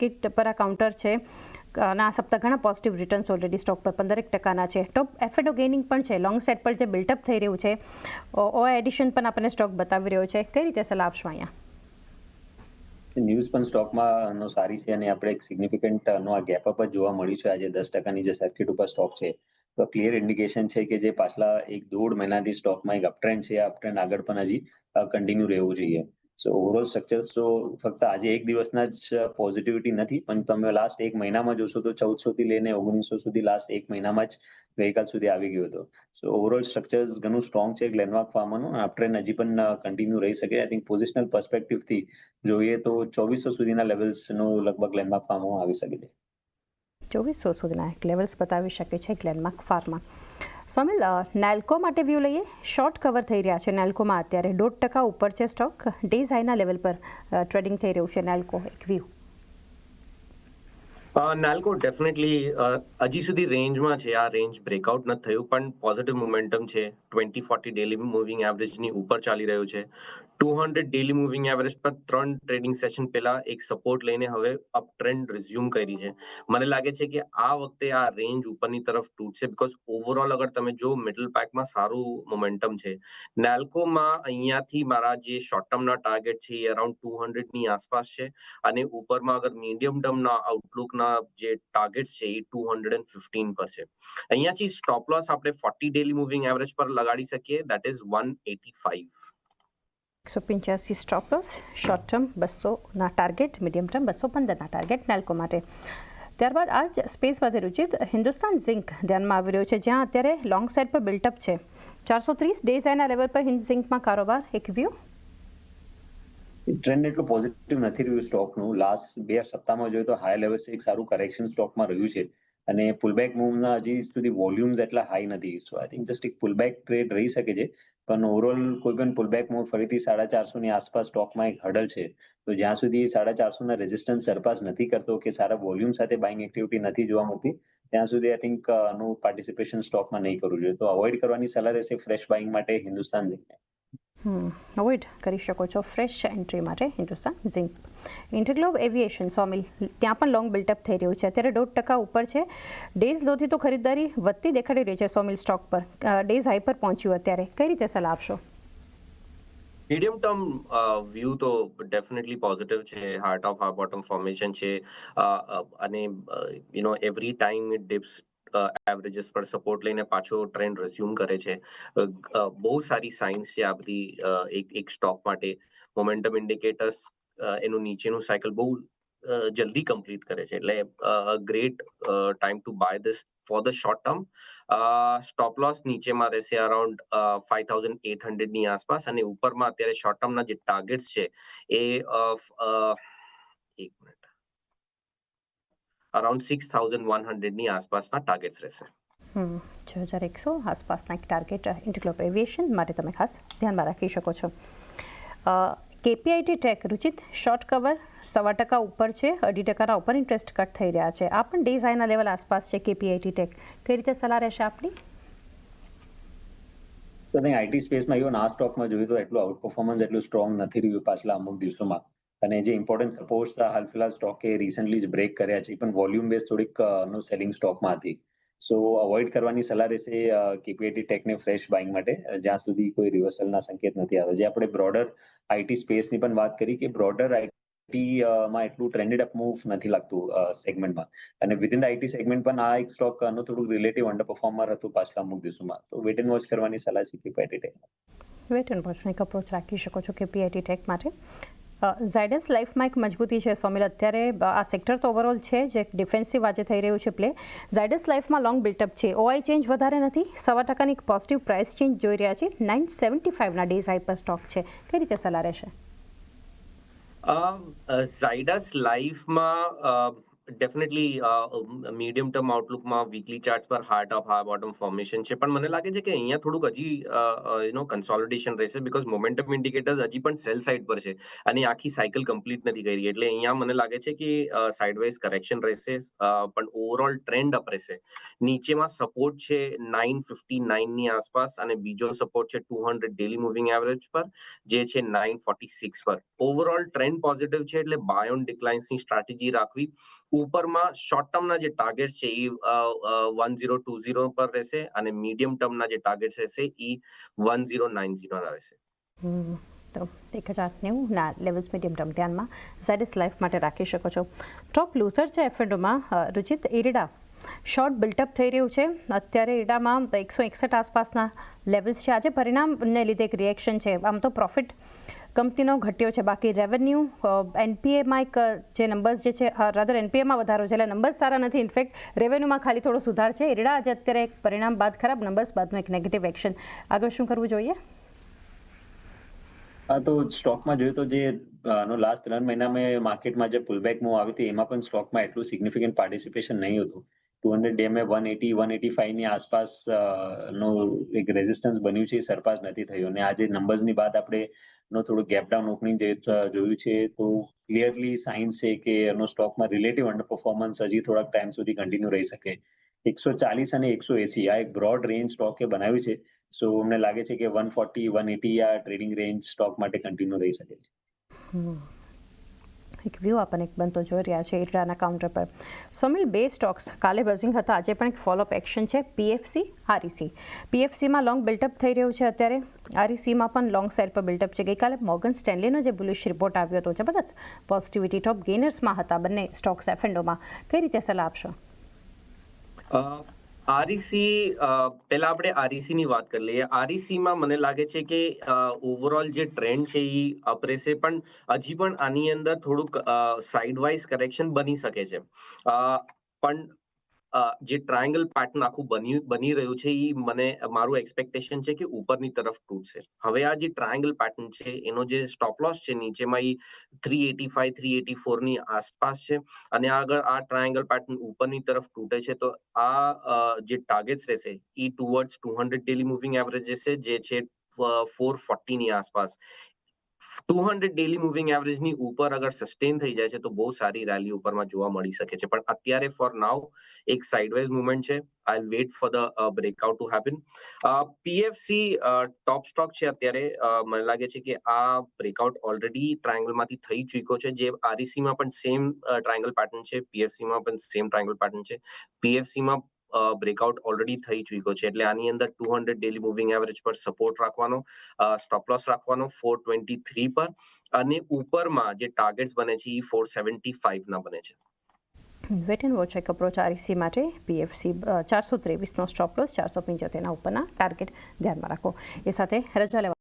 Kit પર આ counter છે અને આ સપ્તાહ ઘણા પોઝિટિવ રિટર્ન્સ ઓલરેડી સ્ટોક પર 15% છે. ટોપ એફએડો ગેઇનિંગ પણ છે. લોંગ સેટ પર જે બિલ્ટઅપ થઈ રહ્યું છે, ઓઆઈ એડિશન પણ આપણને સ્ટોક બતાવી રહ્યો છે. કઈ રીતે સલાહ આપશો અહીંયા? ન્યૂઝ પણ સ્ટોકમાં સારી છે અને આપણે એક સિગ્નિફિકન્ટ આ ગેપ અપ જ જોવા મળ્યું છે. આજે 10%ની જે સર્કિટ ઉપર સ્ટોક છે, તો ક્લિયર ઇન્ડિકેશન છે કે જે પાછલા 1-1.5 મહિનાથી સ્ટોકમાં એક અપટ્રેન્ડ છે, આ અપટ્રેન્ડ આગળ પણ હજી કન્ટિન્યુ રહેવું જોઈએ. સો ઓવરઓલ સ્ટ્રક્ચર્સ તો ફક્ત આજે એક દિવસના જ પોઝિટિવિટી નથી, પણ તમે લાસ્ટ એક મહિનામાં જોશો તો 1400 થી લઈને 1900 સુધી લાસ્ટ એક મહિનામાં જ ગઈકાલ સુધી આવી ગયો હતો. સો ઓવરઓલ સ્ટ્રક્ચર્સ ઘણું સ્ટ્રોંગ છે ગ્લેનમાર્ક ફાર્માનું. અપટ્રેન્ડ હજી પણ કન્ટિન્યુ રહી શકે. આઈ થિંક પોઝિશનલ પર્સપેક્ટિવથી જોઈએ તો 2400 સુધીના લેવલ્સનો લગભગ ગ્લેનમાર્ક ફાર્મામાં આવી શકે છે. 2400 સુધીના લેવલ્સ બતાવી શકે છે ગ્લેનમાર્ક ફાર્મા. સોમિલ, નેલ્કો માટે વ્યૂ લઈએ. શોર્ટ કવર થઈ રહ્યા છે નેલ્કોમાં. અત્યારે 1.5% ઉપર છે સ્ટોક. ડેઝ હાઈના લેવલ પર ટ્રેડિંગ થઈ રહ્યું છે નેલ્કો. એક વ્યૂ. નાલ્કો ડેફિનેટલી હજી સુધી રેન્જમાં છે. આ રેન્જ બ્રેકઆઉટ નથી થયું, પણ પોઝિટિવ મોમેન્ટમ છે. 20-40 ડેલી મૂવિંગ એવરેજની ઉપર ચાલી રહ્યું છે. 200 ડેલી મૂવિંગ એવરેજ પર 3 ટ્રેડિંગ સેશન પહેલા એક સપોર્ટ લઈને હવે અપ ટ્રેન્ડ રિઝ્યુમ કરી છે. મને લાગે છે કે આ વખતે આ રેન્જ ઉપરની તરફ તૂટશે, બીકોઝ ઓવરઓલ અગર તમે જો મિડલ પેકમાં સારું મોમેન્ટમ છે. નાલ્કોમાં અહીંયાથી મારા જે શોર્ટ ટર્મના ટાર્ગેટ છે એ અરાઉન્ડ 200ની આસપાસ છે, અને ઉપરમાં અગર મીડિયમ ટર્મના આઉટલુકના જે ટાર્ગેટ્સ છે એ 215 પર છે. અહીંયાથી સ્ટોપ લોસ આપણે 40 ડેલી મૂવિંગ એવરેજ પર લગાડી શકીએ, that is 185. 185 stop loss, short term 200ના ટાર્ગેટ, મીડિયમ ટર્મ 215ના ટાર્ગેટ નેલ્કો માટે. ત્યારબાદ આ જ સ્પેસમાંથી રુચિત હિન્દુસ્તાન ઝિંક ધ્યાનમાં આવી રહ્યું છે, જ્યાં અત્યારે લોંગ સાઇડ પર બિલ્ટઅપ છે. 430 ડેઝ હાઈના લેવલ પર ઝિંકમાં કારોબાર. એક વ્યૂ. ટ્રેન્ડ એટલું પોઝિટિવ નથી રહ્યું સ્ટોકનું. લાસ્ટ 2 સપ્તાહમાં જોઈએ તો હાઈ લેવલ્સ એક સારું કરેક્શન સ્ટોકમાં રહ્યું છે, અને પુલબેક મૂવના હજી સુધી વોલ્યુમ્સ એટલા હાઈ નથી. સો આઈ થિંક જસ્ટ એક પુલબેક ટ્રેડ રહી શકે છે, પણ ઓવરઓલ કોઈ પણ પુલબેક મૂવ ફરીથી 450ની આસપાસ સ્ટોકમાં એક હડલ છે. તો જ્યાં સુધી 450ના રેઝિસ્ટન્સ સરપાસ નથી કરતો કે સારા વોલ્યુમ સાથે બાઇંગ એક્ટિવિટી નથી જોવા મળતી, ત્યાં સુધી આઈ થિંક નું પાર્ટિસિપેશન સ્ટોકમાં નહીં કરવું જોઈએ. તો અવોઇડ કરવાની સલાહ રહેશે ફ્રેશ બાઇંગ માટે હિન્દુસ્તાન ઝિંકને. અવોઇડ કરી શકો છો ફ્રેશ એન્ટ્રી માટે હિન્દુસ્તાન ઝિંક. ઇન્ટરગ્લોબ એવિએશન, સોમિલ, ત્યાં પણ લોંગ બિલ્ટઅપ થઈ રહ્યું છે. અત્યારે 1.5% ઉપર છે. ડેઝ લોથી તો ખરીદદારી વધતી દેખાડી રહી છે સોમિલ સ્ટોક પર. ડેઝ હાઈ પર પહોંચ્યું અત્યારે. કઈ રીતે સલાહ આપશો? મીડિયમ ટર્મ વ્યૂ તો ડેફિનેટલી પોઝિટિવ છે. હાર્ટ ઓફ આ બોટમ ફોર્મેશન છે, અને every time it dips averages પર સપોર્ટ લઈને પાછો ટ્રેન્ડ રિઝ્યુમ કરે છે. બહુ સારી સાઇન્સ છે આ બધી એક સ્ટોક માટે. મોમેન્ટમ ઇન્ડિકેટર્સ એનું નીચેનું સાયકલ બહુ જલ્દી કમ્પ્લીટ કરે છે, એટલે great time to buy this for the short term. Stop loss નીચેમાં રહેશે અરાઉન્ડ 5800ની આસપાસ, અને ઉપરમાં અત્યારે શોર્ટ ટર્મના જે ટાર્ગેટ્સ છે એ એક મિનિટ અરાઉન્ડ 6100ની આસપાસના ટાર્ગેટ્સ રહેશે. 6100 આસપાસના એક ટાર્ગેટ ઇન્ટરગ્લોબ એવિએશન માટે તમે ખાસ ધ્યાનમાં રાખી શકો છો. કેપીઆઈટી ટેક, રુચિત, શોર્ટ કવર 1.25% ઉપર છે. 2.5% ઉપર ઇન્ટરેસ્ટ કટ થઈ રહ્યા છે. આ પણ ડેઝ હાઈના લેવલ આસપાસ છે. કેપીઆઈટી ટેક કઈ રીતે સલાહ રહેશે આપની? તો નહીં, આઈટી સ્પેસમાં ઇવન આ સ્ટોકમાં જોઈએ તો એટલું આઉટ પરફોર્મન્સ એટલું સ્ટ્રોંગ નથી રહ્યું પાછલા અમુક દિવસોમાં, અને જે ઇમ્પોર્ટન્ટ સપોર્ટ્સ હાલ ફિલહાલ સ્ટોકે રિસન્ટલી જ બ્રેક કર્યા છે, પણ વોલ્યુમ બેઝ થોડીક સેલિંગ સ્ટોકમાં હતી. સો અવોઇડ કરવાની સલાહ રહેશે કેપીઆઈટી ટેકને ફ્રેશ બાઇંગ માટે, જ્યાં સુધી કોઈ રિવર્સલના સંકેત નથી આવે. જે આપણે બ્રોડર આઈટી સ્પેસની પણ વાત કરી કે બ્રોડર આઈટીમાં એટલું ટ્રેન્ડેડ અપ મૂવ નથી લાગતું સેગમેન્ટમાં, અને વિધિન ધ આઈટી સેગમેન્ટ પણ આ એક સ્ટોક થોડુંક રિલેટિવ અંડર પરફોર્મર હતું પાછલા અમુક દિવસોમાં. તો વેટ એન્ડ વોચ કરવાની સલાહ છે કેપીઆઈટી ટેક. વેટ એન્ડ વોચનો એક અપ્રોચ રાખી શકો છો કેપીઆઈટી ટેક માટે. ઝાયડસ લાઈફમાં એક મજબૂતી છે સોમિલ. અત્યારે આ સેક્ટર તો ઓવરઓલ છે જે ડિફેન્સિવ આજે થઈ રહ્યું છે પ્લે. ઝાયડસ લાઈફમાં લોંગ બિલ્ટઅપ છે. ઓઆઈ ચેન્જ વધારે નથી. 1.25%ની એક પોઝિટિવ પ્રાઇસ ચેન્જ જોઈ રહ્યા છે. 975ના ડેઝ હાઈ પર સ્ટોક છે. કઈ રીતે સલાહ રહેશે? ઝાયડસ લાઈફમાં ડેફિનેટલી મીડિયમ ટર્મ આઉટલુકમાં વીકલી ચાર્ટ્સ પર heart of high bottom formation છે, પણ મને લાગે છે કે અહીંયા થોડુંક હજી કન્સોલિડેશન રહેશે, બીકોઝ મોમેન્ટમ ઇન્ડિકેટર્સ હજી પણ સેલ સાઇડ પર છે અને આખી સાયકલ કમ્પ્લીટ નથી કરી, એટલે અહીંયા મને લાગે છે કે સાઇડવાઇઝ કરેક્શન રહેશે, પણ ઓવરઓલ ટ્રેન્ડ અપ રહેશે. નીચેમાં સપોર્ટ છે 959 ની આસપાસ અને બીજો સપોર્ટ છે 200 ડેલી મૂવિંગ એવરેજ પર, જે છે 946 પર. ઓવરઓલ ટ્રેન્ડ પોઝિટિવ છે, એટલે બાય ઓન ડિક્લાઇન્સની સ્ટ્રેટેજી રાખવી. ઉપરમાં શોર્ટ ટર્મના જે ટાર્ગેટ છે એ 1020 પર રહેશે અને મીડિયમ ટર્મના જે ટાર્ગેટ રહેશે એ 1090 ના રહેશે. તો 1090 ના લેવલ્સ મીડિયમ ટર્મ ધ્યાનમાં ઝાયડસ લાઈફ માટે રાખી શકો છો. ટોપ લૂઝર છે એફએન્ડોમાં રુચિત ઇરડા. શોર્ટ બિલ્ટઅપ થઈ રહ્યું છે અત્યારે ઇરડામાં 161 આસપાસના લેવલ્સ છે. આજે પરિણામને લીધે એક રિએક્શન છે. આમ તો પ્રોફિટ કંપનીનો ઘટ્યો છે, બાકી રેવન્યુ એનપીએમાં એક જે નંબર્સ જે છે રાધર એનપીએમાં વધારો છે, એટલે નંબર્સ સારા નથી. ઇનફેક્ટ રેવન્યુમાં ખાલી થોડો સુધાર છે. ઇરડા આજે અત્યારે એક પરિણામ બાદ ખરાબ નંબર્સ બાદનું એક નેગેટિવ એક્શન. આગળ શું કરવું જોઈએ? હા, તો સ્ટોકમાં જોઈએ તો જે લાસ્ટ 3 મહિનામાં માર્કેટમાં જે પુલબેક મૂવ આવી હતી એમાં પણ સ્ટોકમાં એટલું સિગ્નિફિકન્ટ પાર્ટિસિપેશન નહીં હતું. 200 ડે માં 180-185 ની આસપાસ નો એક રેઝિસ્ટન્સ બન્યું છે, એ સરપાસ નથી થયું. અને આજે નંબર્સની બાદ આપણે થોડું ગેપ ડાઉન ઓપનિંગ જોયું છે, તો ક્લિયરલી સાઇન્સ છે કે એનો સ્ટોકમાં રિલેટિવ અંડર પરફોર્મન્સ હજી થોડાક ટાઈમ સુધી કન્ટિન્યુ રહી શકે. 140 અને 180 આ એક બ્રોડ રેન્જ સ્ટોકે બનાવ્યું છે. સો અમને લાગે છે કે 140-180 આ ટ્રેડિંગ રેન્જ સ્ટોક માટે કન્ટિન્યુ રહી શકે છે. એક વ્યૂ આપણને એક બનતો જોઈ રહ્યા છે ઇરડાના કાઉન્ટર પર. સોમિલ, બે સ્ટોક્સ કાલે બઝિંગ હતા, આજે પણ એક ફોલોઅપ એક્શન છે. PFC, REC. પીએફસીમાં લોંગ બિલ્ટઅપ થઈ રહ્યું છે અત્યારે, આરઈસીમાં પણ લોંગ સાઇડ પર બિલ્ટઅપ છે. ગઈકાલે મોર્ગન સ્ટેનલીનો જે બુલિશ રિપોર્ટ આવ્યો હતો, જબરદસ્ત પોઝિટિવિટી, ટોપ ગેનર્સમાં હતા બંને સ્ટોક્સ એફએન્ડોમાં. કઈ રીતે સલાહ આપશો? આરઈસી, પહેલા આપણે આરઈસી ની વાત કરી લઈએ. આરઈસીમાં મને લાગે છે કે ઓવરઓલ જે ટ્રેન્ડ છે એ અપ રહેશે, પણ હજી પણ આની અંદર થોડુંક સાઇડવાઇઝ કરેક્શન બની શકે છે. પણ જે ટ્રાયંગલ પેટર્ન આખું બની રહ્યું છે એ મારું એક્સપેક્ટેશન છે કે ઉપરની તરફ તૂટશે. હવે આ જે ટ્રાયંગલ પેટર્ન છે એનો જે સ્ટોપ લોસ છે નીચેમાં એ 385-384 ની આસપાસ છે, અને આગળ આ ટ્રાયંગલ પેટર્ન ઉપરની તરફ તૂટે છે તો આ જે ટાર્ગેટ્સ રહેશે એ ટુવર્ડ્સ 200 ડેલી મૂવિંગ એવરેજ રહેશે, જે છે 440 ની આસપાસ. 200 ડેલી મૂવિંગ એવરેજની ઉપર અગર સસ્ટેન થઈ જાય છે તો બહુ સારી રેલી ઉપરમાં જોવા મળી શકે છે, પણ અત્યારે ફોર નાઉ એક સાઇડવાઇઝ મુવમેન્ટ છે. I wait for the breakout to happen. PFC top stock છે અત્યારે. મને લાગે છે કે આ બ્રેકઆઉટ ઓલરેડી ટ્રાયંગલમાંથી થઈ ચૂક્યો છે, જે આરઈસીમાં પણ સેમ ટ્રાયંગલ પેટર્ન છે, પીએફસીમાં પણ સેમ ટ્રાયંગલ પેટર્ન છે. પીએફસીમાં બ્રેકઆઉટ ઓલરેડી થઈ ચૂક્યો છે, એટલે આની અંદર 200 ડેલી મૂવિંગ એવરેજ પર સપોર્ટ રાખવાનો, સ્ટોપ લોસ રાખવાનો 423 પર, અને ઉપરમાં જે ટાર્ગેટ્સ બને છે એ 475 ના બને છે. વેટ એન્ડ વોચ એક અપ્રોચ આરઈસી માટે. પીએફસી 423નો સ્ટોપ લોસ, 475 ઉપરના ટાર્ગેટ ધ્યાનમાં રાખો. એ સાથે રજા લેવા